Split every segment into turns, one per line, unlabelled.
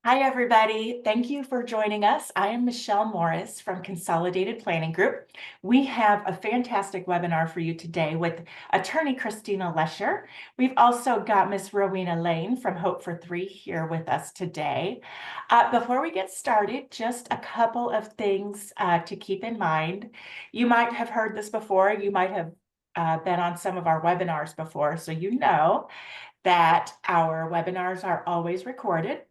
Hi, everybody. Thank you for joining us. I am Michelle Morris from Consolidated Planning Group. We have a fantastic webinar for you today with attorney Christina Lesher. We've also got Miss Rowena Lane from Hope for Three here with us today. Before we get started, just a couple of things to keep in mind. You might have heard this before. You might have been on some of our webinars before, so you know that our webinars are always recorded.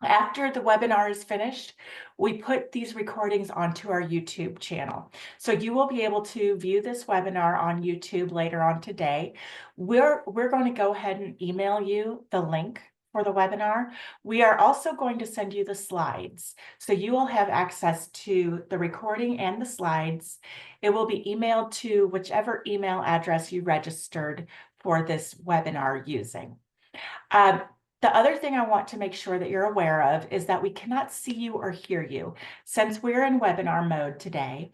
After the webinar is finished, we put these recordings onto our YouTube channel. So you will be able to view this webinar on YouTube later on today. We're going to go ahead and email you the link for the webinar. We are also going to send you the slides. So you will have access to the recording and the slides. It will be emailed to whichever email address you registered for this webinar using. Um, the other thing I want to make sure that you're aware of is that we cannot see you or hear you. Since we're in webinar mode today,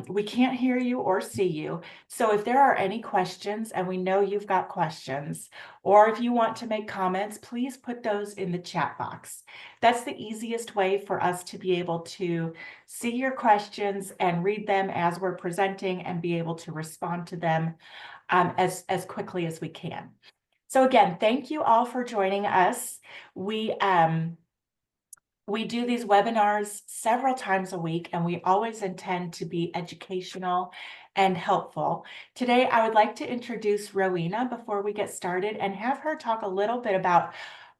we can't hear you or see you. So if there are any questions, and we know you've got questions, or if you want to make comments, please put those in the chat box. That's the easiest way for us to be able to see your questions and read them as we're presenting and be able to respond to them as quickly as we can. So again, thank you all for joining us. We do these webinars several times a week, and we always intend to be educational and helpful. Today, I would like to introduce Rowena before we get started and have her talk a little bit about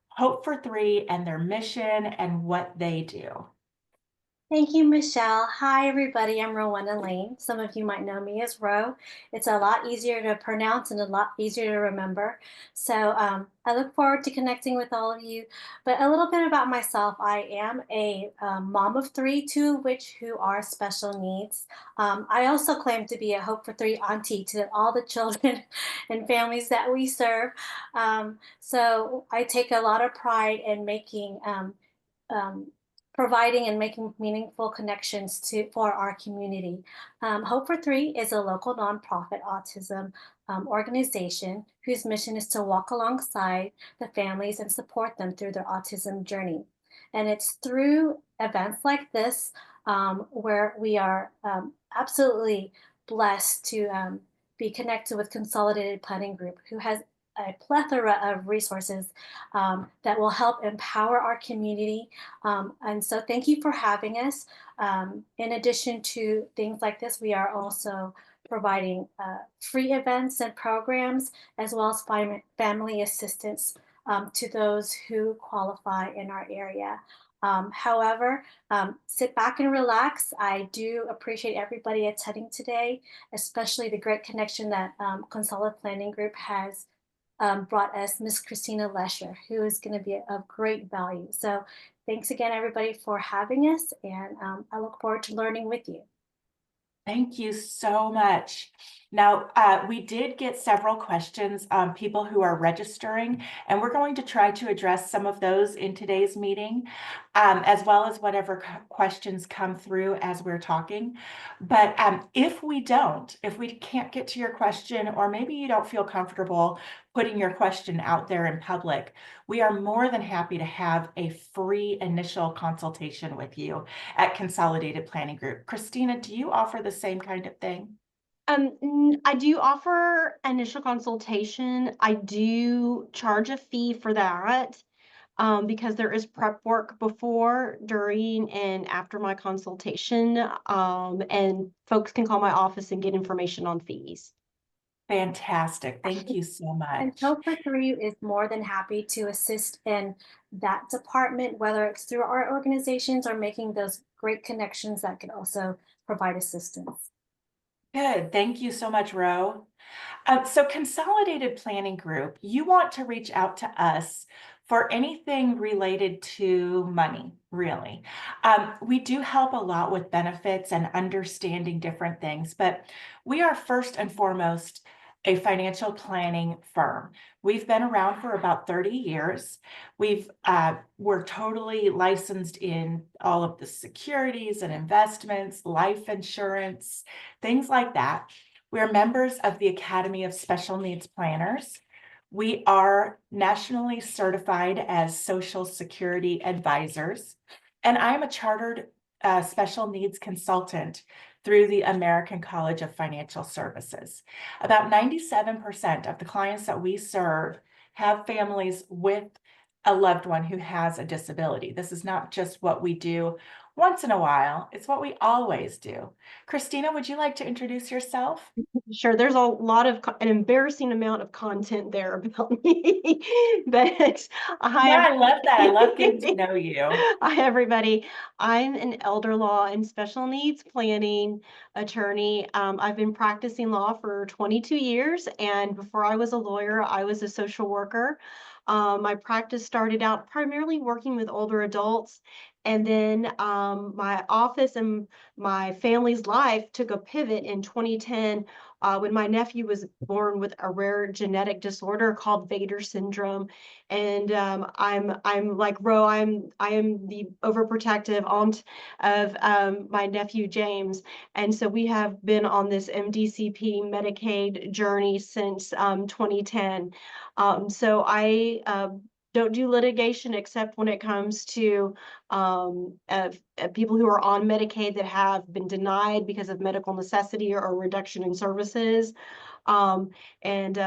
Hope for Three and their mission and what they do.
Thank you, Michelle. Hi, everybody. I'm Rowena Lane. Some of you might know me as Ro. It's a lot easier to pronounce and a lot easier to remember. So I look forward to connecting with all of you. But a little bit about myself. I am a mom of three, two of which who are special needs. I also claim to be a Hope for Three auntie to all the children and families that we serve. So I take a lot of pride in making um, providing and making meaningful connections for our community. Hope for Three is a local nonprofit autism organization whose mission is to walk alongside the families and support them through their autism journey. And it's through events like this where we are absolutely blessed to be connected with Consolidated Planning Group, who has a plethora of resources that will help empower our community. And so thank you for having us. In addition to things like this, we are also providing free events and programs, as well as family assistance to those who qualify in our area. However, sit back and relax. I do appreciate everybody attending today, especially the great connection that Consolidated Planning Group has brought us Miss Christina Lesher, who is going to be of great value. So thanks again, everybody, for having us, and I look forward to learning with you.
Thank you so much. Now, we did get several questions, people who are registering, and we're going to try to address some of those in today's meeting, as well as whatever questions come through as we're talking. But if we can't get to your question, or maybe you don't feel comfortable putting your question out there in public, we are more than happy to have a free initial consultation with you at Consolidated Planning Group. Christina, do you offer the same kind of thing?
I do offer initial consultation. I do charge a fee for that, because there is prep work before, during, and after my consultation. And folks can call my office and get information on fees.
Fantastic. Thank you so
And
much.
Hope for Three is more than happy to assist in that department, whether it's through our organizations or making those great connections that can also provide assistance.
Good. Thank you so much, Ro. So Consolidated Planning Group, you want to reach out to us for anything related to money, really. We do help a lot with benefits and understanding different things, but we are first and foremost a financial planning firm. We've been around for about 30 years. We're totally licensed in all of the securities and investments, life insurance, things like that. We're members of the Academy of Special Needs Planners. We are nationally certified as Social Security advisors, and I am a chartered special needs consultant through the American College of Financial Services. About 97% of the clients that we serve have families with a loved one who has a disability. This is not just what we do once in a while, it's what we always do. Christina, would you like to introduce yourself?
Sure, there's a lot of an embarrassing amount of content there about me, but
No,
hi,
I love that. I love getting to
everybody.
know you.
Hi, everybody. I'm an elder law and special needs planning attorney. I've been practicing law for 22 years, and before I was a lawyer, I was a social worker. My practice started out primarily working with older adults, and then my office and my family's life took a pivot in 2010 when my nephew was born with a rare genetic disorder called Vader syndrome. And I'm like Ro, I am the overprotective aunt of my nephew James, and so we have been on this MDCP Medicaid journey since 2010. So I don't do litigation except when it comes to people who are on Medicaid that have been denied because of medical necessity or reduction in services. And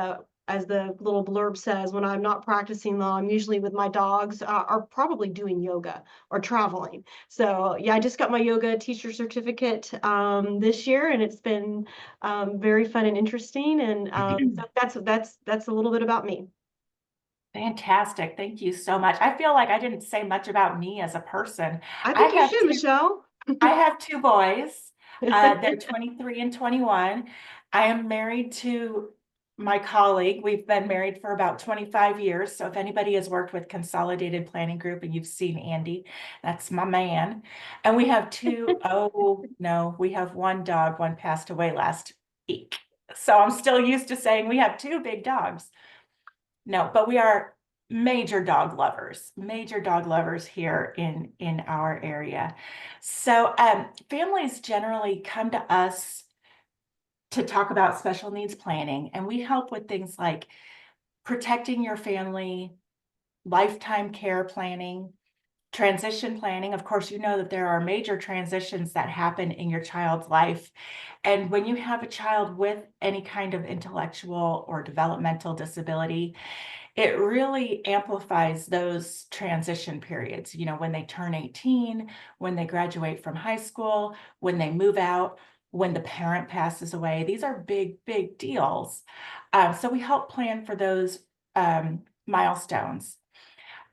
as the little blurb says, when I'm not practicing law, I'm usually with my dogs or probably doing yoga or traveling. So yeah, I just got my yoga teacher certificate this year, and it's been very fun and interesting. And so that's a little bit about me.
Fantastic. Thank you so much. I feel like I didn't say much about me as a person.
I
I
think you
have
should,
two
Michelle.
I have two boys. They're 23 and 21. I am married to my colleague. We've been married for about 25 years. So if anybody has worked with Consolidated Planning Group and you've seen Andy, that's my man. And we have two, oh no, we have one dog. One passed away last week. So I'm still used to saying we have two big dogs. No, but we are major dog lovers here in our area. So families generally come to us to talk about special needs planning, and we help with things like protecting your family, lifetime care planning, transition planning. Of course, you know that there are major transitions that happen in your child's life. And when you have a child with any kind of intellectual or developmental disability, it really amplifies those transition periods, you know, when they turn 18, when they graduate from high school, when they move out, when the parent passes away. These are big, big deals. So we help plan for those milestones.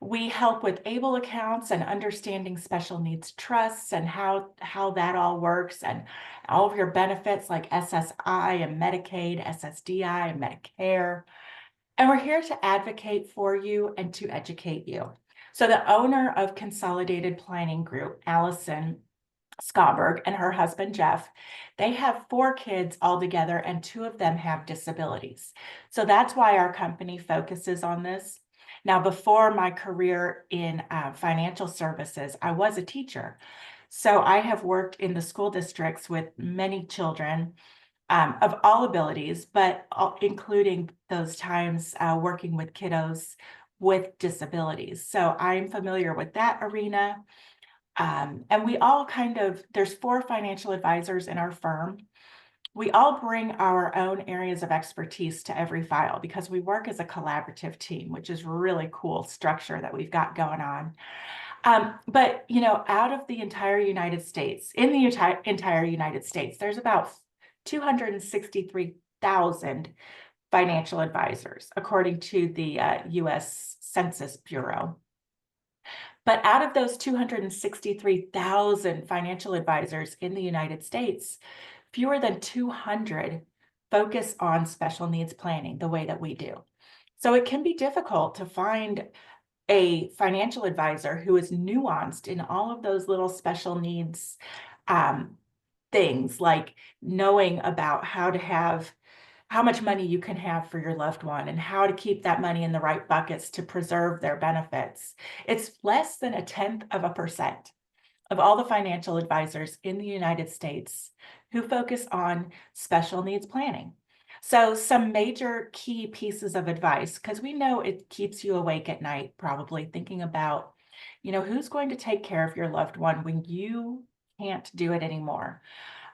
We help with ABLE accounts and understanding special needs trusts and how that all works, and all of your benefits like SSI and Medicaid, SSDI and Medicare. And we're here to advocate for you and to educate you. So the owner of Consolidated Planning Group, Allison Schaberg, and her husband, Jeff, they have 4 kids altogether, and 2 of them have disabilities. So that's why our company focuses on this. Now, before my career in financial services, I was a teacher. So I have worked in the school districts with many children of all abilities, but including those times working with kiddos with disabilities. So I'm familiar with that arena. And we all there's 4 financial advisors in our firm. We all bring our own areas of expertise to every file because we work as a collaborative team, which is really cool structure that we've got going on. But, you know, out of the entire United States, in the entire United States, there's about 263,000 financial advisors, according to the US Census Bureau. But out of those 263,000 financial advisors in the United States, fewer than 200 focus on special needs planning the way that we do. So it can be difficult to find a financial advisor who is nuanced in all of those little special needs things, like knowing about how much money you can have for your loved one and how to keep that money in the right buckets to preserve their benefits. It's less than 0.1% of all the financial advisors in the United States who focus on special needs planning. So some major key pieces of advice, because we know it keeps you awake at night, probably thinking about, who's going to take care of your loved one when you can't do it anymore.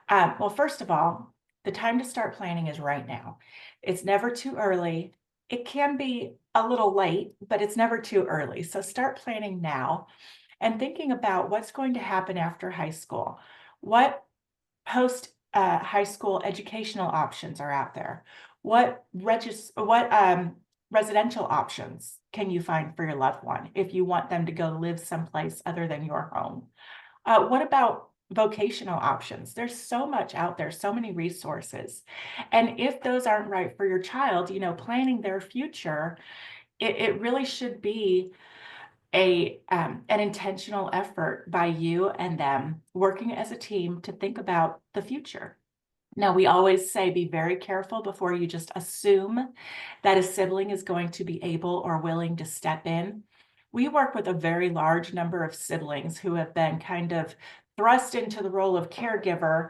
Well, first of all, the time to start planning is right now. It's never too early. It can be a little late, but it's never too early. So start planning now and thinking about what's going to happen after high school. What post high school educational options are out there? What residential options can you find for your loved one if you want them to go live someplace other than your home? What about vocational options? There's so much out there, so many resources. And if those aren't right for your child, planning their future, it really should be an intentional effort by you and them working as a team to think about the future. Now, we always say be very careful before you just assume that a sibling is going to be able or willing to step in. We work with a very large number of siblings who have been kind of thrust into the role of caregiver,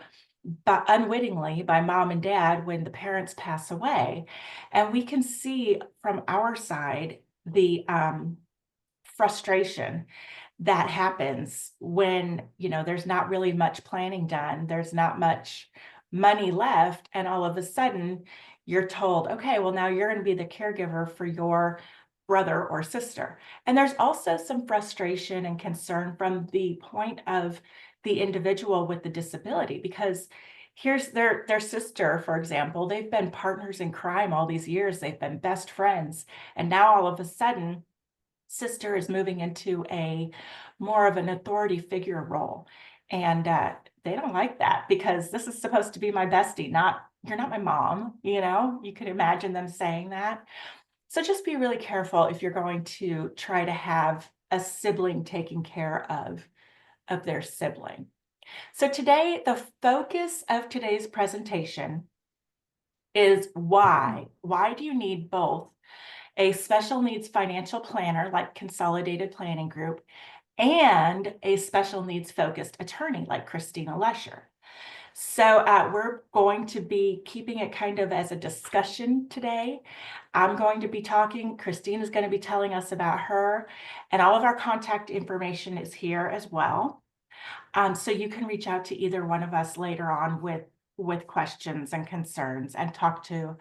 but unwittingly by mom and dad when the parents pass away. And we can see from our side the frustration that happens when, there's not really much planning done, there's not much money left, and all of a sudden you're told, okay, well, now you're going to be the caregiver for your brother or sister. And there's also some frustration and concern from the point of the individual with the disability, because here's their sister, for example. They've been partners in crime all these years, they've been best friends, and now all of a sudden sister is moving into a more of an authority figure role. And they don't like that, because this is supposed to be my bestie, you're not my mom. You could imagine them saying that. So just be really careful if you're going to try to have a sibling taking care of their sibling. So today, the focus of today's presentation is why. Why do you need both a special needs financial planner like Consolidated Planning Group and a special needs focused attorney like Christina Lesher? So we're going to be keeping it kind of as a discussion today. I'm going to be talking, Christina's going to be telling us about her, and all of our contact information is here as well. So you can reach out to either one of us later on with questions and concerns, and talk to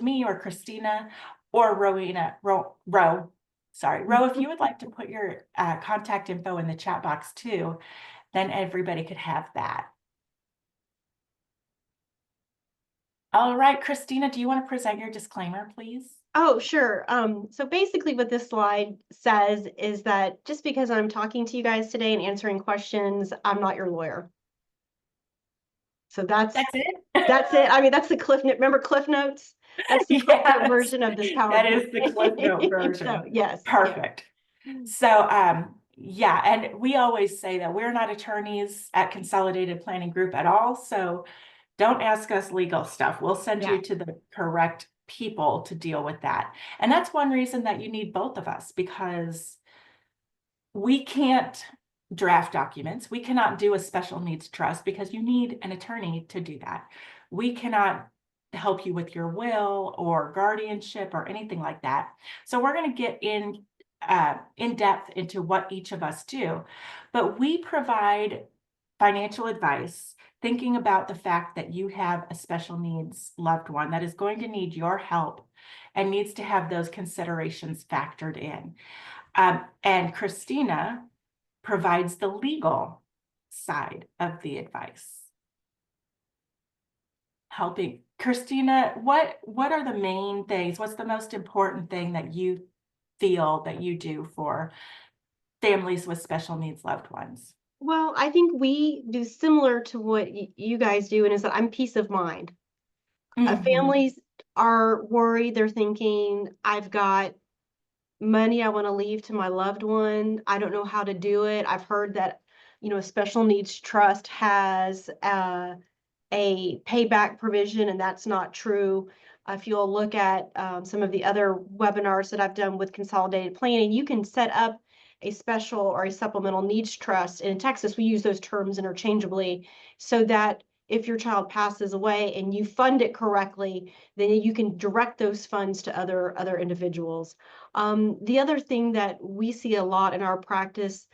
me or Christina or Rowena, Ro, if you would like to put your contact info in the chat box too, then everybody could have that. All right, Christina, do you want to present your disclaimer, please?
Oh, sure. So basically what this slide says is that just because I'm talking to you guys today and answering questions, I'm not your lawyer. So that's
it.
That's it. I mean, that's the Cliff Note. Remember Cliff Notes? That's the Cliff Note
Yes,
version of this PowerPoint.
that is the Cliff Note version.
So, yes.
Perfect. So, yeah, and we always say that we're not attorneys at Consolidated Planning Group at all. So don't ask us legal stuff. We'll send you to the correct people to deal with that. And that's one reason that you need both of us, because we can't draft documents. We cannot do a special needs trust because you need an attorney to do that. We cannot help you with your will or guardianship or anything like that. So we're going to get in depth into what each of us do, but we provide financial advice thinking about the fact that you have a special needs loved one that is going to need your help and needs to have those considerations factored in. And Christina provides the legal side of the advice. Helping. Christina, what are the main things? What's the most important thing that you feel that you do for families with special needs loved ones?
Well, I think we do similar to what you guys do, and is that I'm peace of mind. Families are worried. They're thinking, I've got money I want to leave to my loved one. I don't know how to do it. I've heard that, a special needs trust has a payback provision, and that's not true. If you'll look at some of the other webinars that I've done with Consolidated Planning, you can set up a special or a supplemental needs trust. In Texas, we use those terms interchangeably, so that if your child passes away and you fund it correctly, then you can direct those funds to other individuals. The other thing that we see a lot in our practice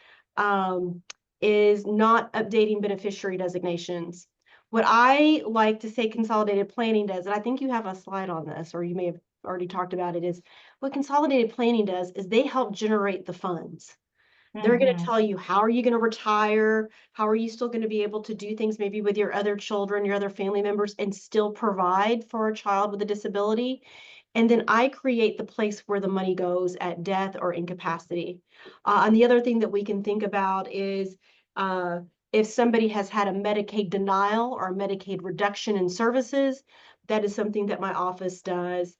is not updating beneficiary designations. What I like to say consolidated planning does, and I think you have a slide on this, or you may have already talked about it, is what consolidated planning does is they help generate the funds. They're going to tell you, how are you going to retire? How are you still going to be able to do things maybe with your other children, your other family members, and still provide for a child with a disability? And then I create the place where the money goes at death or incapacity. And the other thing that we can think about is if somebody has had a Medicaid denial or a Medicaid reduction in services, that is something that my office does,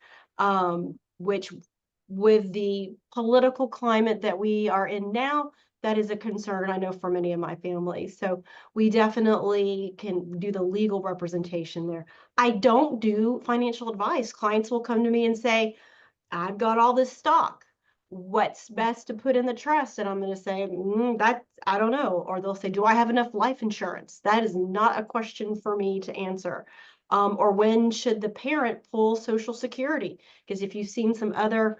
which with the political climate that we are in now, that is a concern, I know, for many of my family. So we definitely can do the legal representation there. I don't do financial advice. Clients will come to me and say, I've got all this stock. What's best to put in the trust? And I'm going to say, that's, I don't know. Or they'll say, do I have enough life insurance? That is not a question for me to answer. Or when should the parent pull Social Security? Because if you've seen some other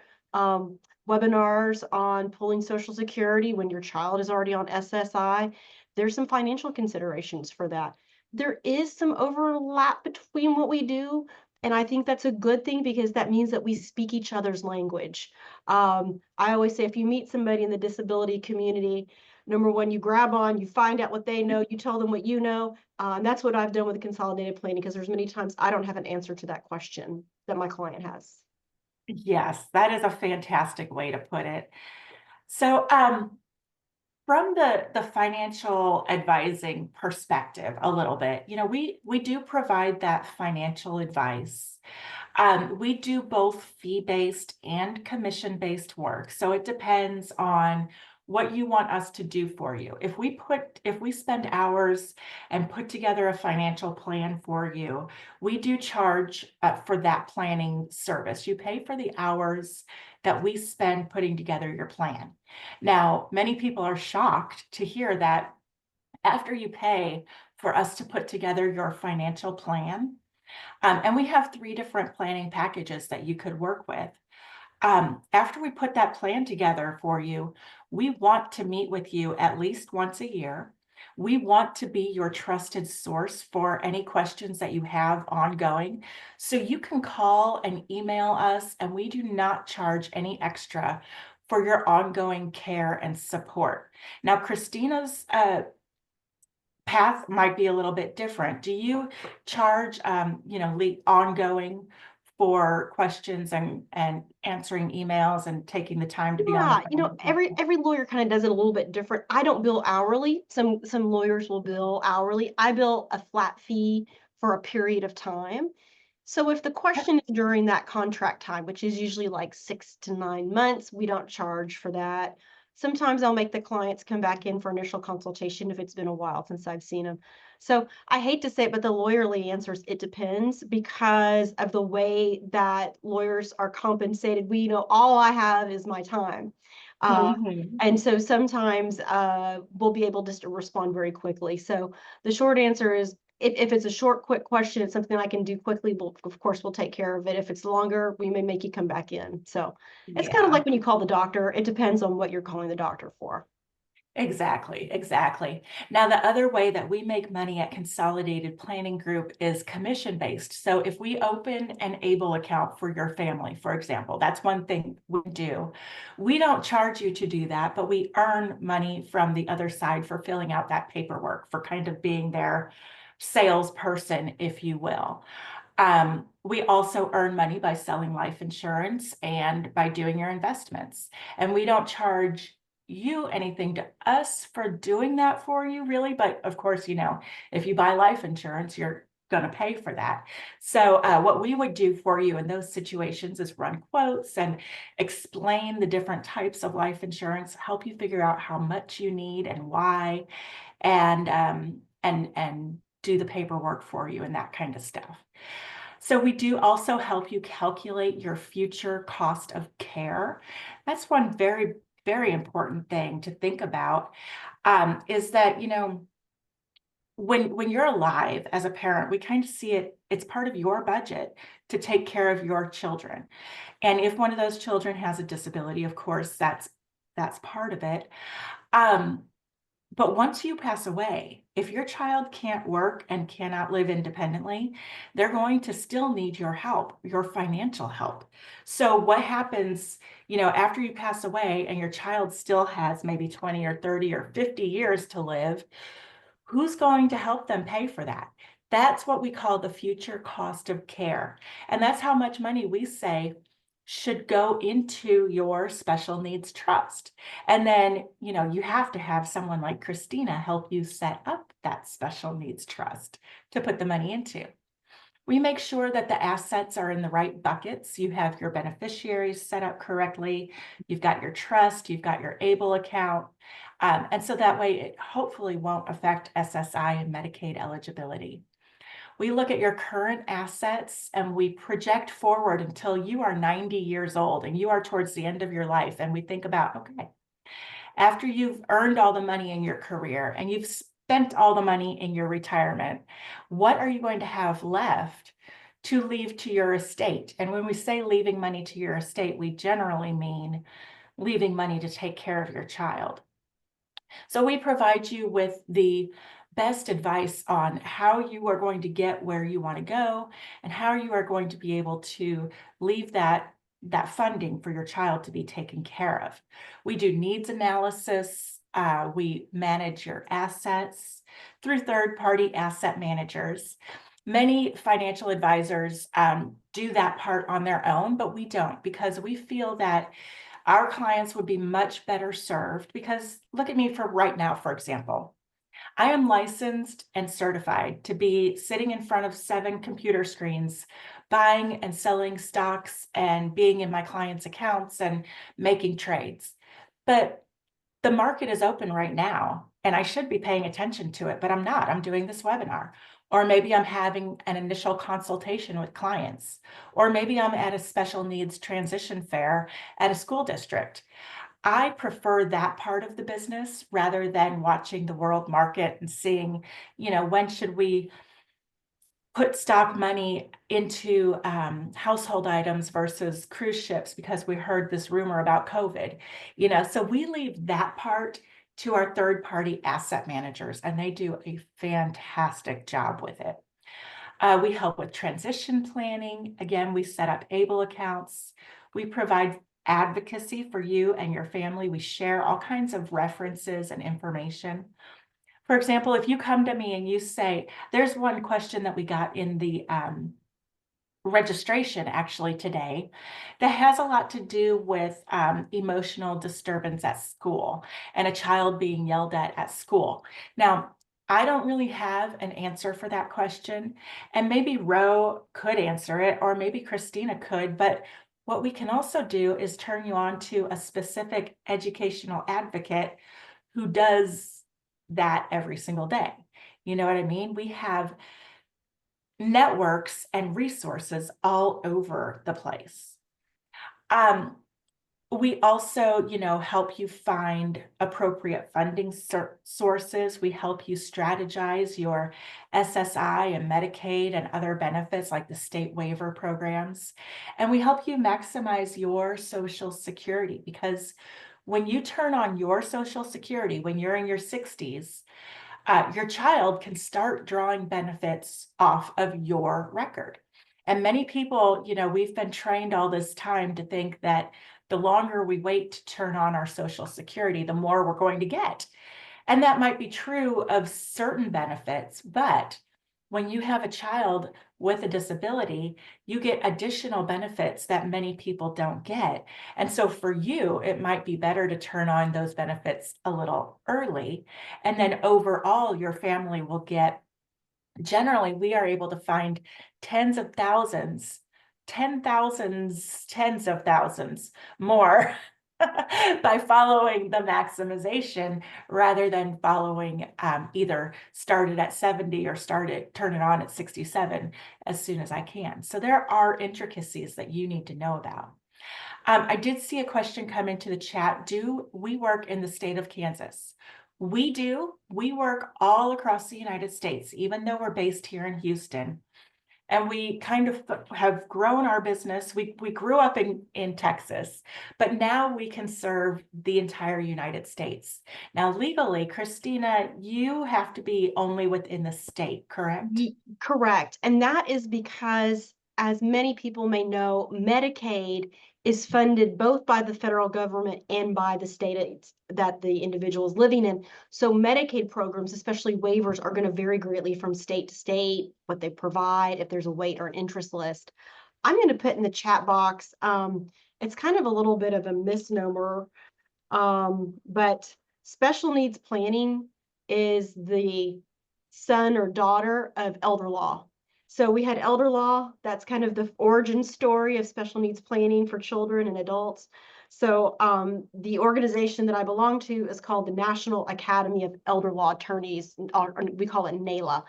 webinars on pulling Social Security when your child is already on SSI, there's some financial considerations for that. There is some overlap between what we do, and I think that's a good thing because that means that we speak each other's language. I always say, if you meet somebody in the disability community, number one, you grab on, you find out what they know, you tell them what you know. And that's what I've done with the consolidated planning, because there's many times I don't have an answer to that question that my client has.
Yes, that is a fantastic way to put it. So, from the financial advising perspective a little bit, we do provide that financial advice. We do both fee-based and commission-based work. So it depends on what you want us to do for you. If we spend hours and put together a financial plan for you, we do charge for that planning service. You pay for the hours that we spend putting together your plan. Now, many people are shocked to hear that after you pay for us to put together your financial plan, and we have 3 different planning packages that you could work with. After we put that plan together for you, we want to meet with you at least once a year. We want to be your trusted source for any questions that you have ongoing. So you can call and email us, and we do not charge any extra for your ongoing care and support. Now, Christina's path might be a little bit different. Do you charge, ongoing for questions and answering emails and taking the time to be on the phone?
Every lawyer kind of does it a little bit different. I don't bill hourly. Some lawyers will bill hourly. I bill a flat fee for a period of time. So if the question is during that contract time, which is usually like 6 to 9 months, we don't charge for that. Sometimes I'll make the clients come back in for initial consultation if it's been a while since I've seen them. So I hate to say it, but the lawyerly answer is it depends, because of the way that lawyers are compensated. All I have is my time.
Mhm.
And so sometimes we'll be able just to respond very quickly. So the short answer is, if it's a short, quick question, it's something I can do quickly, of course, we'll take care of it. If it's longer, we may make you come back in. So it's kind of
Yeah.
like when you call the doctor. It depends on what you're calling the doctor for.
Exactly, exactly. Now, the other way that we make money at Consolidated Planning Group is commission-based. So if we open an ABLE account for your family, for example, that's one thing we do. We don't charge you to do that, but we earn money from the other side for filling out that paperwork, for kind of being their salesperson, if you will. We also earn money by selling life insurance and by doing your investments. And we don't charge you anything to us for doing that for you, really. But of course, if you buy life insurance, you're going to pay for that. So what we would do for you in those situations is run quotes and explain the different types of life insurance, help you figure out how much you need and why, and do the paperwork for you and that kind of stuff. So we do also help you calculate your future cost of care. That's one very, very important thing to think about, is that, when you're alive as a parent, we kind of see it's part of your budget to take care of your children. And if one of those children has a disability, of course, that's part of it. But once you pass away, if your child can't work and cannot live independently, they're going to still need your help, your financial help. So what happens, after you pass away and your child still has maybe 20 or 30 or 50 years to live, who's going to help them pay for that? That's what we call the future cost of care. And that's how much money we say should go into your special needs trust. And then, you have to have someone like Christina help you set up that special needs trust to put the money into. We make sure that the assets are in the right buckets. You have your beneficiaries set up correctly. You've got your trust, you've got your ABLE account. And so that way it hopefully won't affect SSI and Medicaid eligibility. We look at your current assets and we project forward until you are 90 years old and you are towards the end of your life. And we think about, okay, after you've earned all the money in your career and you've spent all the money in your retirement, what are you going to have left to leave to your estate? And when we say leaving money to your estate, we generally mean leaving money to take care of your child. So we provide you with the best advice on how you are going to get where you want to go and how you are going to be able to leave that funding for your child to be taken care of. We do needs analysis. We manage your assets through third-party asset managers. Many financial advisors do that part on their own, but we don't, because we feel that our clients would be much better served, because look at me for right now, for example. I am licensed and certified to be sitting in front of 7 computer screens, buying and selling stocks and being in my clients' accounts and making trades. But the market is open right now and I should be paying attention to it, but I'm not. I'm doing this webinar. Or maybe I'm having an initial consultation with clients. Or maybe I'm at a special needs transition fair at a school district. I prefer that part of the business rather than watching the world market and seeing, when should we put stock money into household items versus cruise ships because we heard this rumor about COVID. So we leave that part to our third-party asset managers, and they do a fantastic job with it. We help with transition planning. Again, we set up ABLE accounts. We provide advocacy for you and your family. We share all kinds of references and information. For example, if you come to me and you say, there's one question that we got in the registration actually today that has a lot to do with emotional disturbance at school and a child being yelled at school. Now, I don't really have an answer for that question, and maybe Ro could answer it, or maybe Christina could, but what we can also do is turn you on to a specific educational advocate who does that every single day. You know what I mean? We have networks and resources all over the place. We also, help you find appropriate funding sources. We help you strategize your SSI and Medicaid and other benefits like the state waiver programs. And we help you maximize your Social Security, because when you turn on your Social Security, when you're in your 60s, your child can start drawing benefits off of your record. And many people, we've been trained all this time to think that the longer we wait to turn on our Social Security, the more we're going to get. And that might be true of certain benefits, but when you have a child with a disability, you get additional benefits that many people don't get. And so for you, it might be better to turn on those benefits a little early. And then overall, your family will get, generally, we are able to find tens of thousands, tens of thousands more by following the maximization rather than following either started at 70 or turn it on at 67 as soon as I can. So there are intricacies that you need to know about. I did see a question come into the chat. Do we work in the state of Kansas? We do. We work all across the United States, even though we're based here in Houston. And we kind of have grown our business. We grew up in Texas, but now we can serve the entire United States. Now, legally, Christina, you have to be only within the state, correct?
Correct. And that is because, as many people may know, Medicaid is funded both by the federal government and by the state that the individual is living in. So Medicaid programs, especially waivers, are going to vary greatly from state to state, what they provide, if there's a wait or an interest list. I'm going to put in the chat box. It's kind of a little bit of a misnomer, but special needs planning is the son or daughter of elder law. So we had elder law. That's kind of the origin story of special needs planning for children and adults. So the organization that I belong to is called the National Academy of Elder Law Attorneys, or we call it NALA.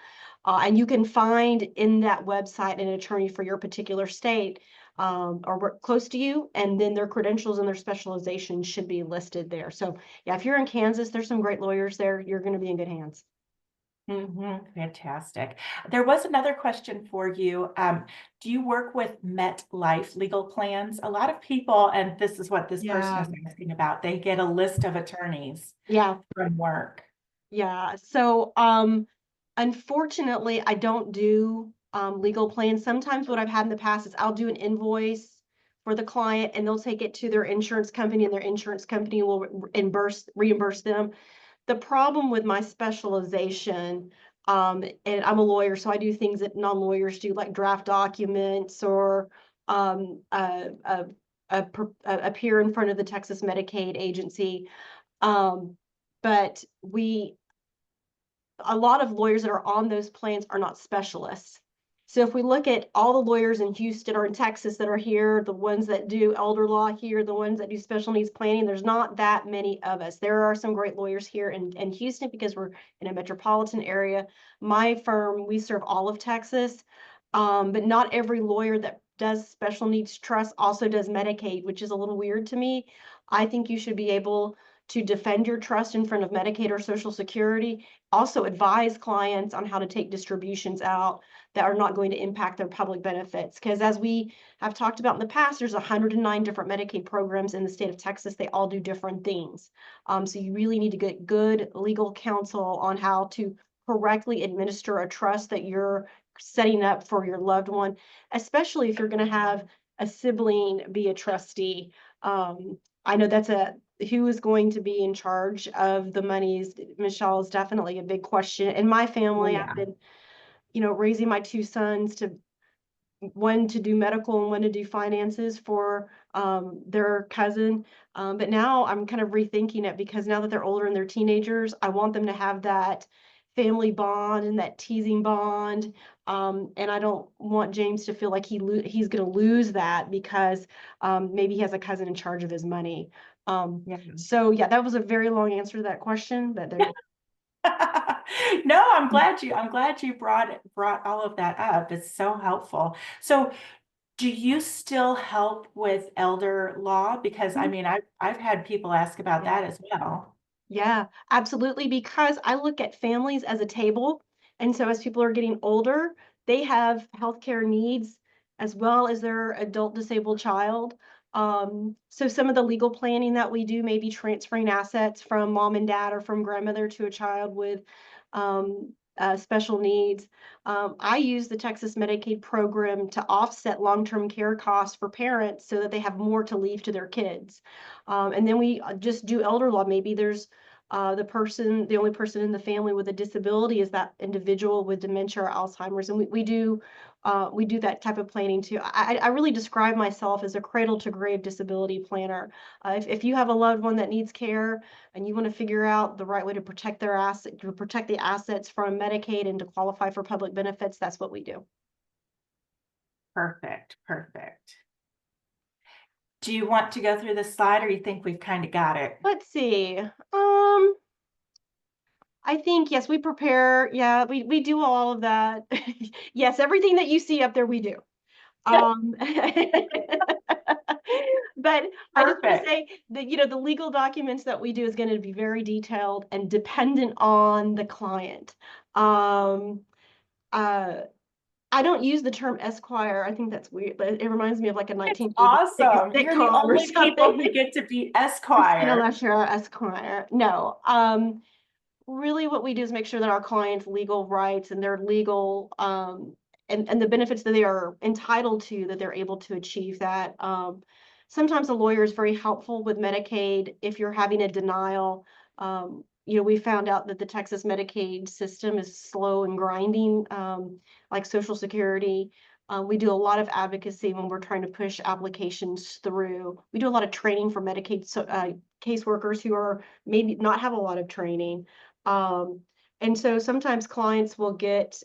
And you can find in that website an attorney for your particular state or work close to you, and then their credentials and their specialization should be listed there. So yeah, if you're in Kansas, there's some great lawyers there. You're going to be in good hands.
Fantastic. There was another question for you. Do you work with MetLife legal plans? A lot of people, and this is what this person is asking about, they get a list of attorneys from work.
Yeah. So unfortunately, I don't do legal plans. Sometimes what I've had in the past is I'll do an invoice for the client and they'll take it to their insurance company and their insurance company will reimburse them. The problem with my specialization, and I'm a lawyer, so I do things that non-lawyers do, like draft documents or appear in front of the Texas Medicaid agency. But a lot of lawyers that are on those plans are not specialists. So if we look at all the lawyers in Houston or in Texas that are here, the ones that do elder law here, the ones that do special needs planning, there's not that many of us. There are some great lawyers here in Houston because we're in a metropolitan area. My firm, we serve all of Texas, but not every lawyer that does special needs trust also does Medicaid, which is a little weird to me. I think you should be able to defend your trust in front of Medicaid or Social Security, also advise clients on how to take distributions out that are not going to impact their public benefits. Because as we have talked about in the past, there's 109 different Medicaid programs in the state of Texas. They all do different things. So you really need to get good legal counsel on how to correctly administer a trust that you're setting up for your loved one, especially if you're going to have a sibling be a trustee. I know that's who is going to be in charge of the monies, Michelle, is definitely a big question. In my family, I've been, raising my two sons to one to do medical and one to do finances for their cousin. But now I'm kind of rethinking it because now that they're older and they're teenagers, I want them to have that family bond and that teasing bond. And I don't want James to feel like he's going to lose that because maybe he has a cousin in charge of his money. So yeah, that was a very long answer to that question, but there.
No, I'm glad you brought all of that up. It's so helpful. So do you still help with elder law? Because I mean, I've had people ask about that as well.
Yeah, absolutely. Because I look at families as a table. And so as people are getting older, they have healthcare needs as well as their adult disabled child. So some of the legal planning that we do may be transferring assets from mom and dad or from grandmother to a child with special needs. I use the Texas Medicaid program to offset long-term care costs for parents so that they have more to leave to their kids. And then we just do elder law. Maybe there's the only person in the family with a disability is that individual with dementia or Alzheimer's. And we do that type of planning too. I really describe myself as a cradle to grave disability planner. If you have a loved one that needs care and you want to figure out the right way to protect to protect the assets from Medicaid and to qualify for public benefits, that's what we do.
Perfect. Do you want to go through this slide or you think we've kind of got it?
Let's see. I think, yes, we prepare. Yeah, we do all of that. Yes, everything that you see up there, we do. But I just want to
Perfect.
say that, the legal documents that we do is going to be very detailed and dependent on the client. Um, uh, I don't use the term esquire. I think that's weird, but it reminds me of like a
It's
1980s
awesome. You're the
sitcom or
only people
something.
who get to be
Christina
Esquire.
Lesher, esquire. No, really what we do is make sure that our clients' legal rights and their legal and the benefits that they are entitled to, that they're able to achieve that. Sometimes a lawyer is very helpful with Medicaid if you're having a denial. We found out that the Texas Medicaid system is slow and grinding, like Social Security. We do a lot of advocacy when we're trying to push applications through. We do a lot of training for Medicaid caseworkers who are maybe not have a lot of training. And so sometimes clients will get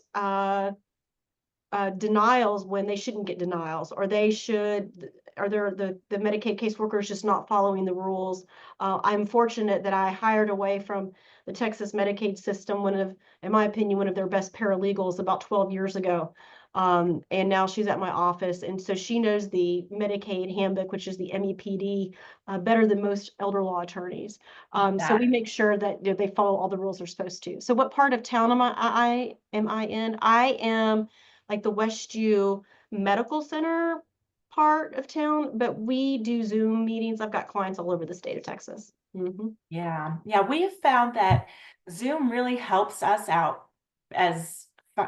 denials when they shouldn't get denials, or the Medicaid caseworker is just not following the rules. I'm fortunate that I hired away from the Texas Medicaid system, in my opinion, one of their best paralegals about 12 years ago. And now she's at my office. And so she knows the Medicaid handbook, which is the MEPD, better than most elder law attorneys. So we
That,
make sure that they follow all the rules they're supposed to. So what part of town am I in? I am like the Westview Medical Center part of town, but we do Zoom meetings. I've got clients all over the state of Texas.
yeah. Yeah, we've found that Zoom really helps us out as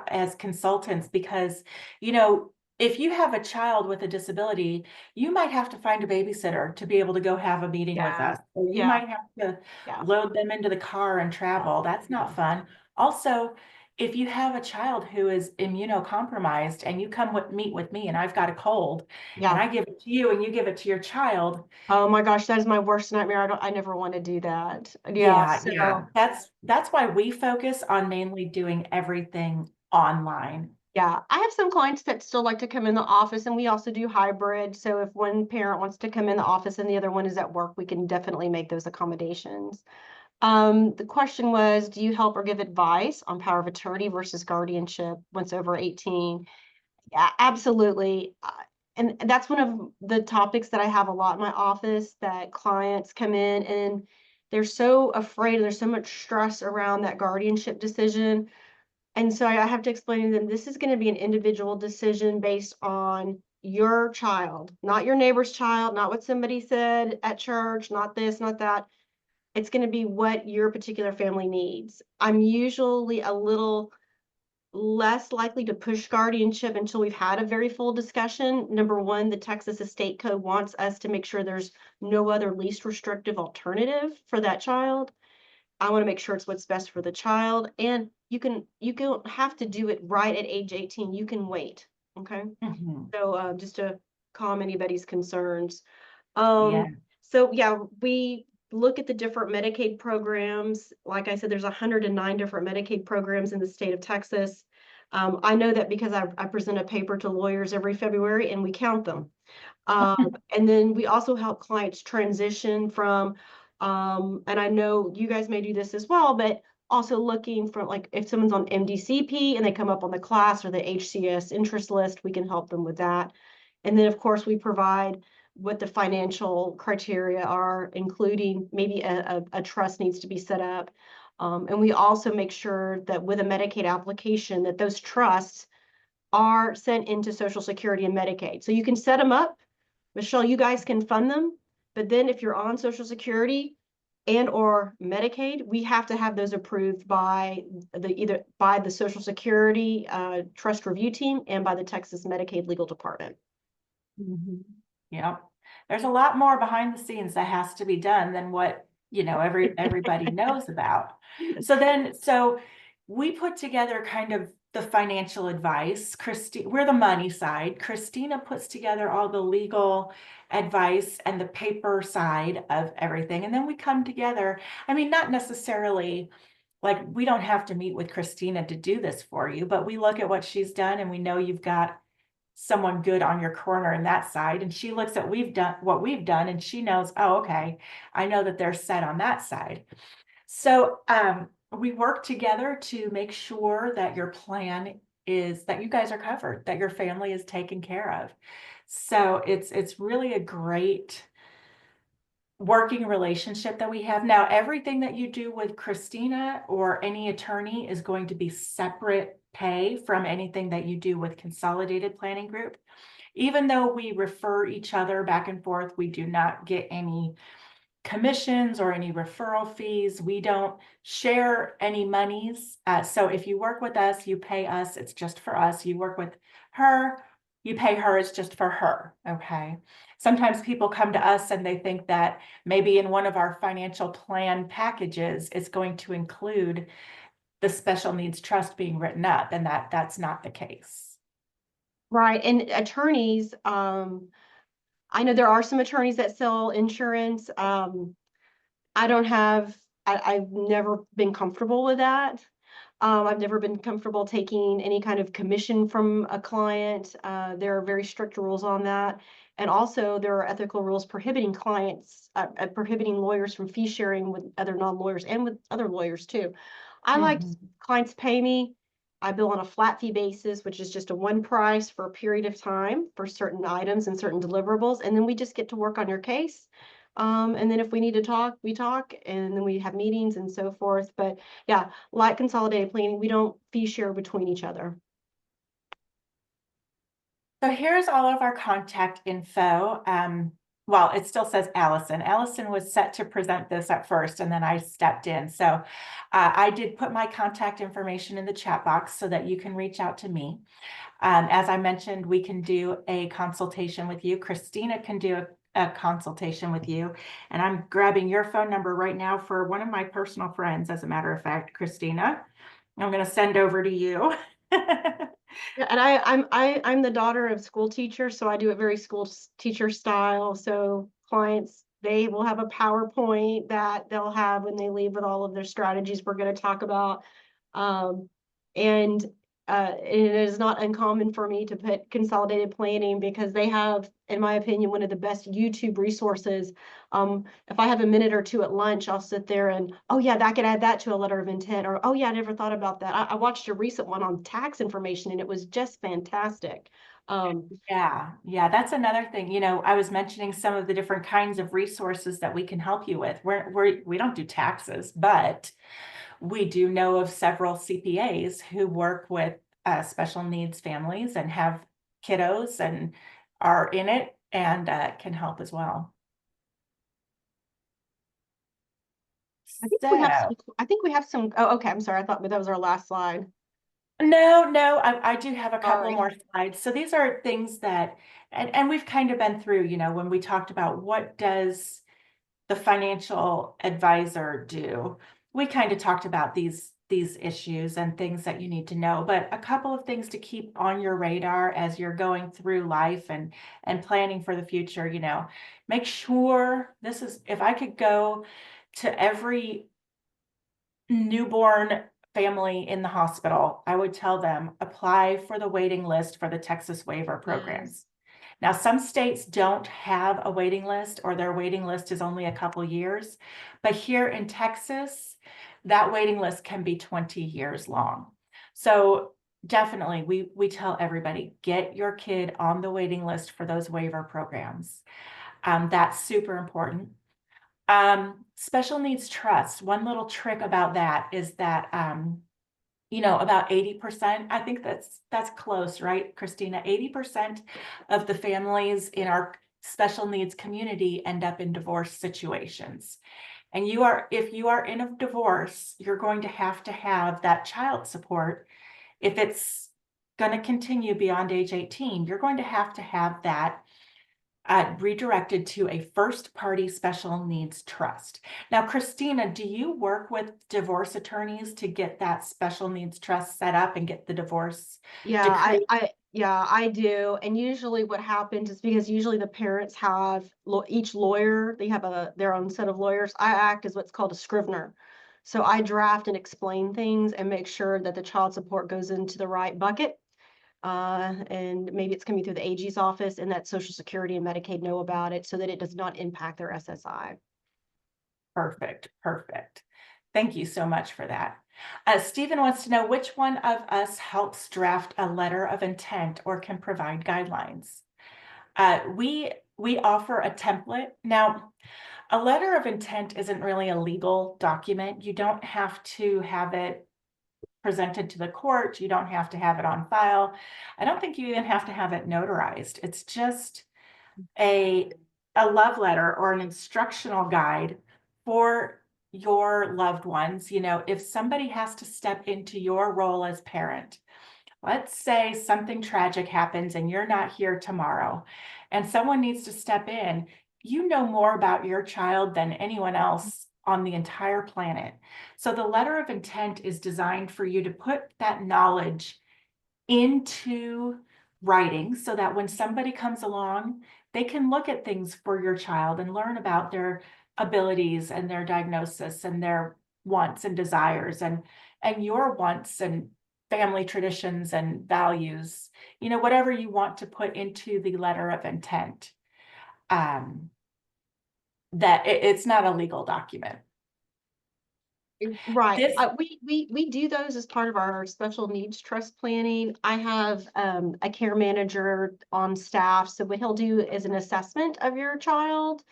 as consultants because, you know, if you have a child with a disability, you might have to find a babysitter to be able to go have a meeting with
Yeah,
us. Or you
yeah,
might have to
yeah,
load them into the car and
yeah,
travel. That's
yeah,
not fun. Also, if you have a child who is immunocompromised and you come meet with me and I've got a cold and
yeah.
I give it to you and you give it to your child,
Oh my gosh, that is my worst nightmare. I never want to do that. Yeah,
yeah, yeah.
so
That's why we focus on mainly doing everything online.
yeah, I have some clients that still like to come in the office, and we also do hybrid. So if one parent wants to come in the office and the other one is at work, we can definitely make those accommodations. The question was, do you help or give advice on power of attorney versus guardianship once over 18? Yeah, absolutely. And that's one of the topics that I have a lot in my office, that clients come in and they're so afraid, there's so much stress around that guardianship decision. And so I have to explain to them, this is going to be an individual decision based on your child, not your neighbor's child, not what somebody said at church, not this, not that. It's going to be what your particular family needs. I'm usually a little less likely to push guardianship until we've had a very full discussion. Number one, the Texas Estate Code wants us to make sure there's no other least restrictive alternative for that child. I want to make sure it's what's best for the child. And you don't have to do it right at age 18. You can wait. Okay.
Mhm.
So just to calm anybody's concerns.
Yeah.
So yeah, we look at the different Medicaid programs. Like I said, there's 109 different Medicaid programs in the state of Texas. I know that because I present a paper to lawyers every February and we count them. Um, and then we also help clients transition from, and I know you guys may do this as well, but also looking for, like, if someone's on MDCP and they come up on the class or the HCS interest list, we can help them with that. And then, of course, we provide what the financial criteria are, including maybe a trust needs to be set up. And we also make sure that with a Medicaid application, that those trusts are sent into Social Security and Medicaid. So you can set them up. Michelle, you guys can fund them. But then if you're on Social Security and or Medicaid, we have to have those approved by either by the Social Security Trust Review Team and by the Texas Medicaid Legal Department.
Mhm. Yep. There's a lot more behind the scenes that has to be done than what, everybody knows about. So we put together kind of the financial advice. We're the money side. Christina puts together all the legal advice and the paper side of everything. And then we come together. I mean, not necessarily like we don't have to meet with Christina to do this for you, but we look at what she's done and we know you've got someone good on your corner in that side. And she looks at what we've done and she knows, oh, okay, I know that they're set on that side. So we work together to make sure that your plan is that you guys are covered, that your family is taken care of. So it's really a great working relationship that we have. Now, everything that you do with Christina or any attorney is going to be separate pay from anything that you do with Consolidated Planning Group. Even though we refer each other back and forth, we do not get any commissions or any referral fees. We don't share any monies. So if you work with us, you pay us, it's just for us. You work with her, you pay her, it's just for her, okay? Sometimes people come to us and they think that maybe in one of our financial plan packages, it's going to include the special needs trust being written up, and that's not the case.
Right, and attorneys, I know there are some attorneys that sell insurance. I don't have, I've never been comfortable with that. I've never been comfortable taking any kind of commission from a client. There are very strict rules on that. And also there are ethical rules prohibiting prohibiting lawyers from fee sharing with other non-lawyers and with other lawyers too. I like
Mhm.
clients pay me. I bill on a flat fee basis, which is just a one price for a period of time for certain items and certain deliverables. And then we just get to work on your case. And then if we need to talk, we talk, and then we have meetings and so forth. But yeah, like Consolidated Planning, we don't fee share between each other.
So here's all of our contact info. Well, it still says Allison. Allison was set to present this at first, and then I stepped in. So I did put my contact information in the chat box so that you can reach out to me. As I mentioned, we can do a consultation with you. Christina can do a consultation with you. And I'm grabbing your phone number right now for one of my personal friends, as a matter of fact, Christina. I'm going to send over to you.
Yeah, and I'm the daughter of school teachers, so I do it very teacher style. So clients, they will have a PowerPoint that they'll have when they leave with all of their strategies we're going to talk about. Um, and it is not uncommon for me to put Consolidated Planning because they have, in my opinion, one of the best YouTube resources. If I have a minute or two at lunch, I'll sit there and, oh yeah, I could add that to a letter of intent, or oh yeah, I never thought about that. I watched a recent one on tax information and it was just fantastic.
Yeah, that's another thing. You know, I was mentioning some of the different kinds of resources that we can help you with. We don't do taxes, but we do know of several CPAs who work with special needs families and have kiddos and are in it and can help as well.
I think we have
So,
some, I think we have some, oh, okay, I'm sorry. I thought that was our last slide.
no, I do have a couple
Sorry.
more slides. So these are things that, and we've kind of been through, you know, when we talked about what does the financial advisor do, we kind of talked about these issues and things that you need to know, but a couple of things to keep on your radar as you're going through life and planning for the future, you know, make sure this is, if I could go to every newborn family in the hospital, I would tell them apply for the waiting list for the Texas waiver programs.
Yes.
Now, some states don't have a waiting list, or their waiting list is only a couple years. But here in Texas, that waiting list can be 20 years long. So definitely, we tell everybody, get your kid on the waiting list for those waiver programs. That's super important. Special needs trust. One little trick about that is that you know, about 80%, I think that's close, right, Christina? 80% of the families in our special needs community end up in divorce situations. And if you are in a divorce, you're going to have that child support. If it's going to continue beyond age 18, you're going to have that redirected to a first party special needs trust. Now, Christina, do you work with divorce attorneys to get that special needs trust set up and get the divorce
Yeah,
decree?
yeah, I do. And usually what happens is because usually the parents have each lawyer, they have their own set of lawyers. I act as what's called a scrivener. So I draft and explain things and make sure that the child support goes into the right bucket. And maybe it's coming through the AG's office and that Social Security and Medicaid know about it so that it does not impact their SSI.
Perfect, perfect. Thank you so much for that. Stephen wants to know which one of us helps draft a letter of intent or can provide guidelines. We offer a template. Now, a letter of intent isn't really a legal document. You don't have to have it presented to the court. You don't have to have it on file. I don't think you even have to have it notarized. It's just a love letter or an instructional guide for your loved ones. You know, if somebody has to step into your role as parent, let's say something tragic happens and you're not here tomorrow, and someone needs to step in. You know more about your child than anyone else on the entire planet. So the letter of intent is designed for you to put that knowledge into writing so that when somebody comes along, they can look at things for your child and learn about their abilities and their diagnosis and their wants and desires and your wants and family traditions and values, you know, whatever you want to put into the letter of intent. That it's not a legal document.
Right.
This
We do those as part of our special needs trust planning. I have a care manager on staff, so what he'll do is an assessment of your child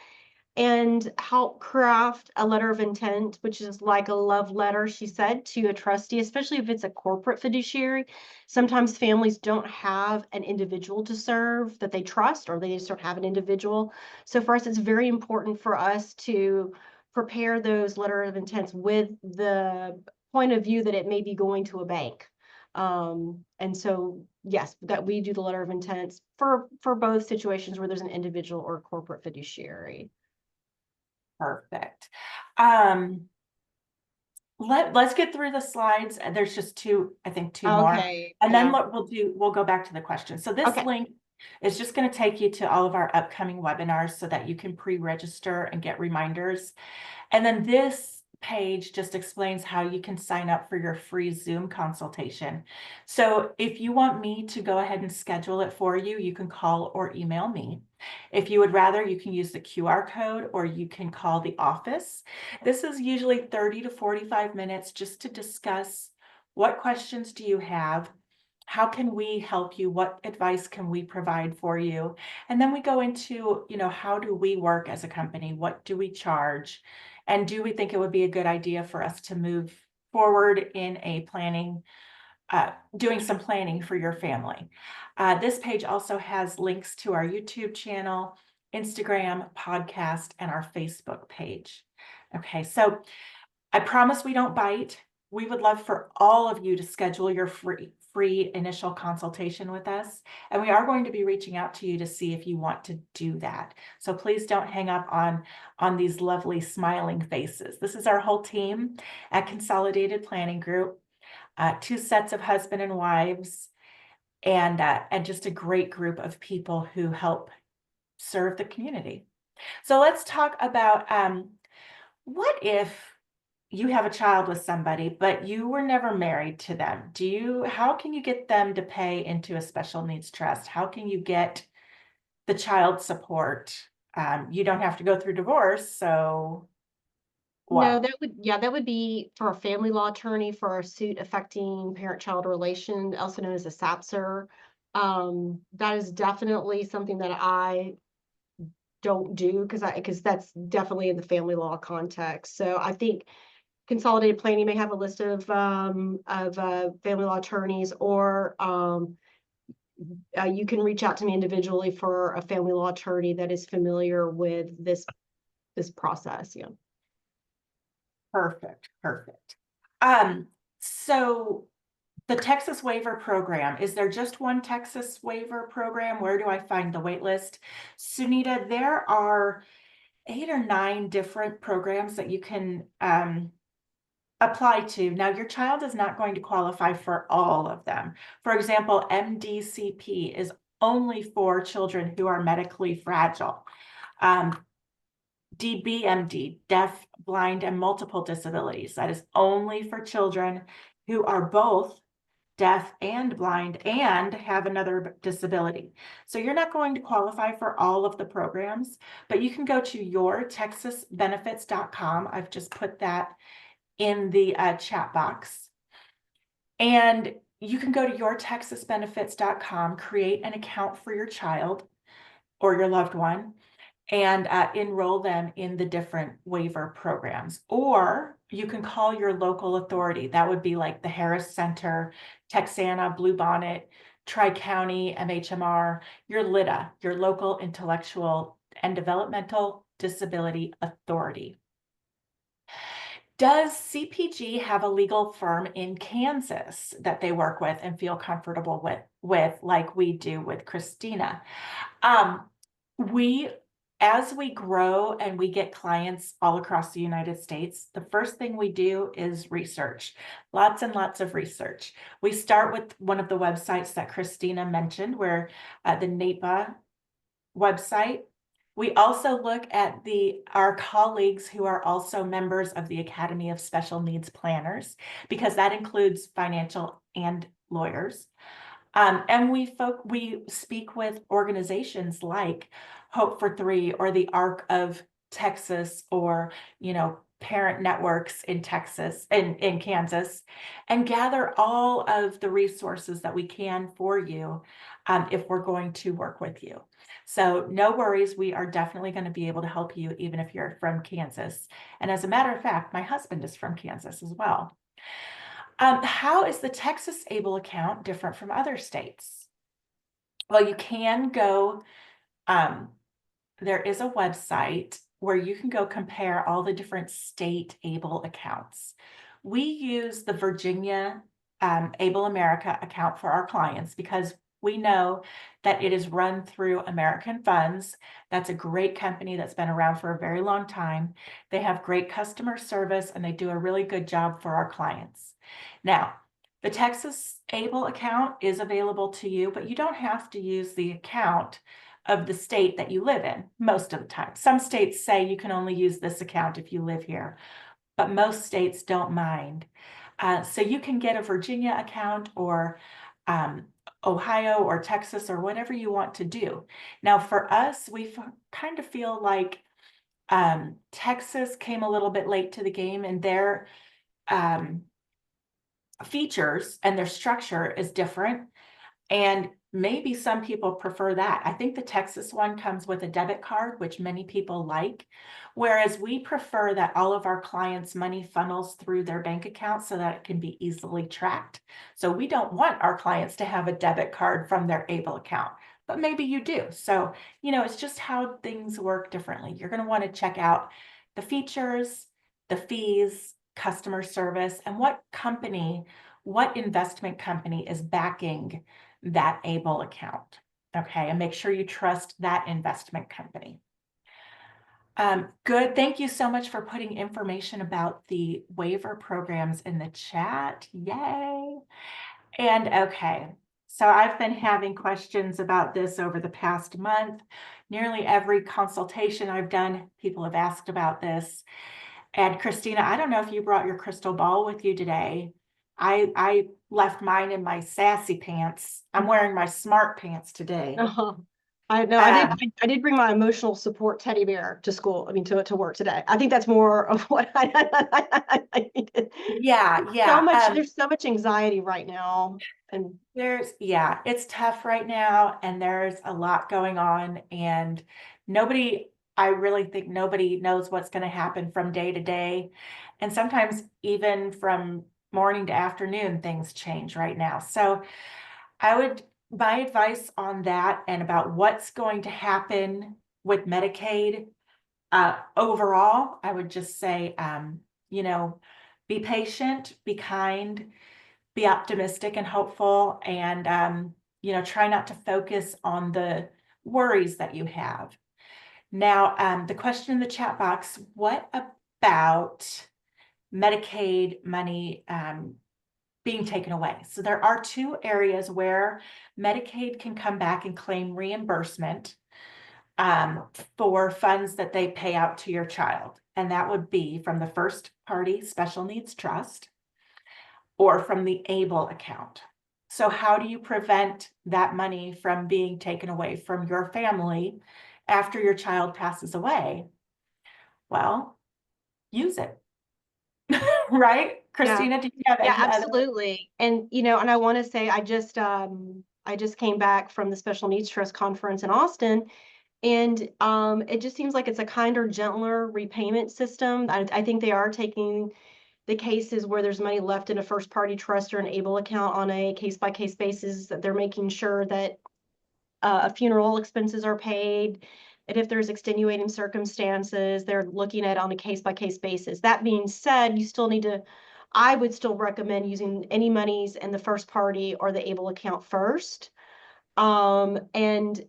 and help craft a letter of intent, which is like a love letter, she said, to a trustee, especially if it's a corporate fiduciary. Sometimes families don't have an individual to serve that they trust, or they just don't have an individual. So for us, it's very important for us to prepare those letter of intents with the point of view that it may be going to a bank. And so, yes, that we do the letter of intents for both situations where there's an individual or a corporate fiduciary.
perfect. Let's get through the slides. There's just two, I think two more.
Okay,
And then
yeah.
what we'll go back to the questions. So this
Okay.
link is just going to take you to all of our upcoming webinars so that you can pre-register and get reminders. And then this page just explains how you can sign up for your free Zoom consultation. So if you want me to go ahead and schedule it for you, you can call or email me. If you would rather, you can use the QR code or you can call the office. This is usually 30 to 45 minutes just to discuss what questions do you have? How can we help you? What advice can we provide for you? And then we go into, you know, how do we work as a company? What do we charge? And do we think it would be a good idea for us to move forward in a planning, doing some planning for your family? This page also has links to our YouTube channel, Instagram, podcast, and our Facebook page. Okay, so I promise we don't bite. We would love for all of you to schedule your free initial consultation with us. And we are going to be reaching out to you to see if you want to do that. So please don't hang up on these lovely smiling faces. This is our whole team at Consolidated Planning Group, 2 sets of husband and wives, and just a great group of people who help serve the community. So let's talk about what if you have a child with somebody, but you were never married to them. How can you get them to pay into a special needs trust? How can you get the child support? You don't have to go through divorce, so
No,
what?
that would be for a family law attorney for a suit affecting parent-child relation, also known as a SAPSR. That is definitely something that I don't do because that's definitely in the family law context. So I think Consolidated Planning may have a list of family law attorneys, or you can reach out to me individually for a family law attorney that is familiar with this process. Yeah.
Perfect, perfect. So the Texas waiver program, is there just one Texas waiver program? Where do I find the wait list? Sunita, there are 8 or 9 different programs that you can apply to. Now, your child is not going to qualify for all of them. For example, MDCP is only for children who are medically fragile. DBMD, deaf, blind, and multiple disabilities, that is only for children who are both deaf and blind and have another disability. So you're not going to qualify for all of the programs, but you can go to yourtexasbenefits.com. I've just put that in the chat box. And you can go to yourtexasbenefits.com, create an account for your child. or your loved one, and enroll them in the different waiver programs. Or you can call your local authority. That would be like the Harris Center, Texana, Bluebonnet, Tri-County, MHMR, your LIDA, your local intellectual and developmental disability authority. Does CPG have a legal firm in Kansas that they work with and feel comfortable with like we do with Christina? We, as we grow and we get clients all across the United States, the first thing we do is research, lots and lots of research. We start with one of the websites that Christina mentioned, where the NAPA website. We also look at our colleagues who are also members of the Academy of Special Needs Planners, because that includes financial and lawyers. And we speak with organizations like Hope for Three or the Arc of Texas, or, parent networks in Texas and in Kansas, and gather all of the resources that we can for you if we're going to work with you. So no worries, we are definitely going to be able to help you even if you're from Kansas. And as a matter of fact, my husband is from Kansas as well. How is the Texas ABLE account different from other states? Well, you can go, there is a website where you can go compare all the different state ABLE accounts. We use the Virginia ABLE America account for our clients because we know that it is run through American Funds. That's a great company that's been around for a very long time. They have great customer service and they do a really good job for our clients. Now, the Texas ABLE account is available to you, but you don't have to use the account of the state that you live in most of the time. Some states say you can only use this account if you live here, but most states don't mind. So you can get a Virginia account or Ohio or Texas or whatever you want to do. Now for us, we kind of feel like Texas came a little bit late to the game, and their features and their structure is different. And maybe some people prefer that. I think the Texas one comes with a debit card, which many people like, whereas we prefer that all of our clients' money funnels through their bank account so that it can be easily tracked. So we don't want our clients to have a debit card from their ABLE account, but maybe you do. So, it's just how things work differently. You're going to want to check out the features, the fees, customer service, and what investment company is backing that ABLE account. Okay, and make sure you trust that investment company. Good. Thank you so much for putting information about the waiver programs in the chat. Yay. And okay, so I've been having questions about this over the past month. Nearly every consultation I've done, people have asked about this. And Christina, I don't know if you brought your crystal ball with you today. I left mine in my sassy pants. I'm wearing my smart pants today.
I know. I did bring my emotional support teddy bear to school. I mean, to work today. I think that's more of what I needed.
Yeah.
There's so much anxiety right now, and
it's tough right now, and there's a lot going on, and I really think nobody knows what's going to happen from day to day, and sometimes even from morning to afternoon, things change right now. So my advice on that and about what's going to happen with Medicaid overall, I would just say, be patient, be kind, be optimistic and hopeful, and, try not to focus on the worries that you have. Now, the question in the chat box, what about Medicaid money being taken away? So there are two areas where Medicaid can come back and claim reimbursement for funds that they pay out to your child. And that would be from the first party special needs trust or from the ABLE account. So how do you prevent that money from being taken away from your family after your child passes away? Well, use it. Right? Christina, do you have any other?
Absolutely. And and I want to say I just came back from the Special Needs Trust conference in Austin, And it just seems like it's a kinder, gentler repayment system. I think they are taking the cases where there's money left in a first party trust or an ABLE account on a case by case basis, that they're making sure that funeral expenses are paid. And if there's extenuating circumstances, they're looking at it on a case by case basis. That being said, I would still recommend using any monies in the first party or the ABLE account first. And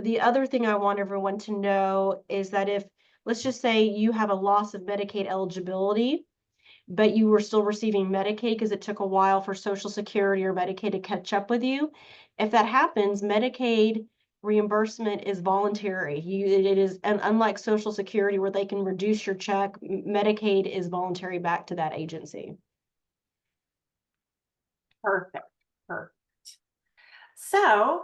the other thing I want everyone to know is that if, let's just say you have a loss of Medicaid eligibility, but you were still receiving Medicaid because it took a while for Social Security or Medicaid to catch up with you. If that happens, Medicaid reimbursement is voluntary. It is, and unlike Social Security where they can reduce your check, Medicaid is voluntary back to that agency.
Perfect. Perfect. So,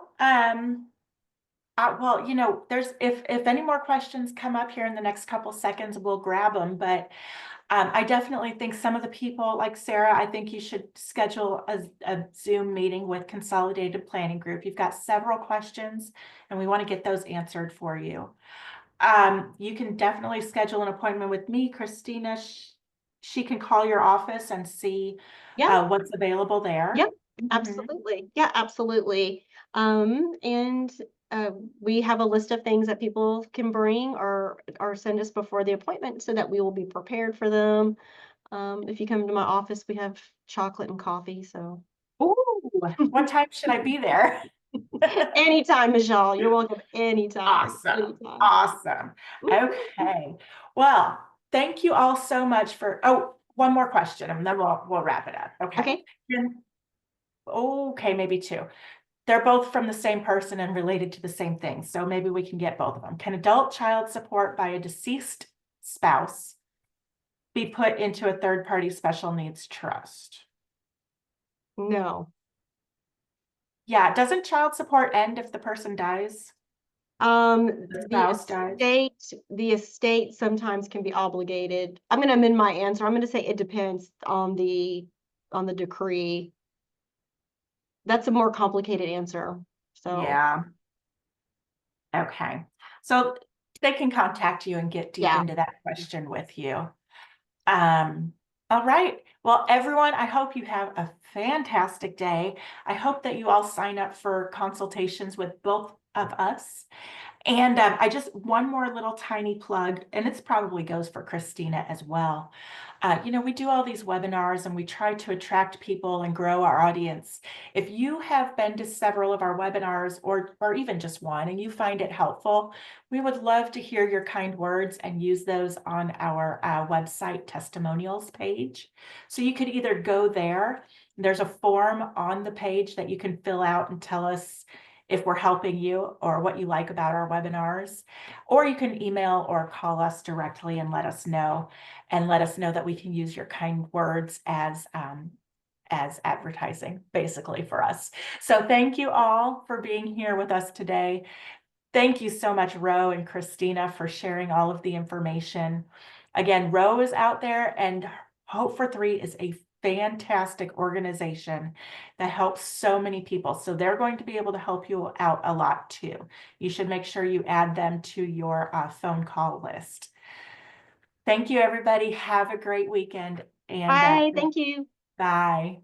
well, you know, if any more questions come up here in the next couple seconds, we'll grab them. But I definitely think some of the people like Sarah, I think you should schedule a Zoom meeting with Consolidated Planning Group. You've got several questions and we want to get those answered for you. You can definitely schedule an appointment with me, Christina. She can call your office and see what's available there.
Yep, absolutely. Yeah, absolutely. And we have a list of things that people can bring or send us before the appointment so that we will be prepared for them. If you come to my office, we have chocolate and coffee. So,
ooh, what time should I be there?
anytime, Michelle. You're welcome anytime.
Awesome.
Anytime.
Awesome. Okay. Well, thank you all so much for, one more question and then we'll wrap it up. Okay. Okay, maybe two. They're both from the same person and related to the same thing. So maybe we can get both of them. Can adult child support by a deceased spouse be put into a third-party special needs trust?
No.
Yeah, doesn't child support end if the person dies?
The estate sometimes can be obligated. I'm going to amend my answer. I'm going to say it depends on the decree. That's a more complicated answer. So
yeah. Okay. So they can contact you and get deep into that question with you. All right. Well, everyone, I hope you have a fantastic day. I hope that you all sign up for consultations with both of us. And one more little tiny plug, and it's probably goes for Christina as well. You know, we do all these webinars and we try to attract people and grow our audience. If you have been to several of our webinars or even just one and you find it helpful, we would love to hear your kind words and use those on our website testimonials page. So you could either go there, there's a form on the page that you can fill out and tell us if we're helping you or what you like about our webinars, or you can email or call us directly and let us know that we can use your kind words as advertising basically for us. So thank you all for being here with us today. Thank you so much, Ro and Christina, for sharing all of the information. Again, Ro is out there and Hope for Three is a fantastic organization that helps so many people. So they're going to be able to help you out a lot too. You should make sure you add them to your phone call list. Thank you, everybody. Have a great weekend. And
bye. Thank you.
Bye.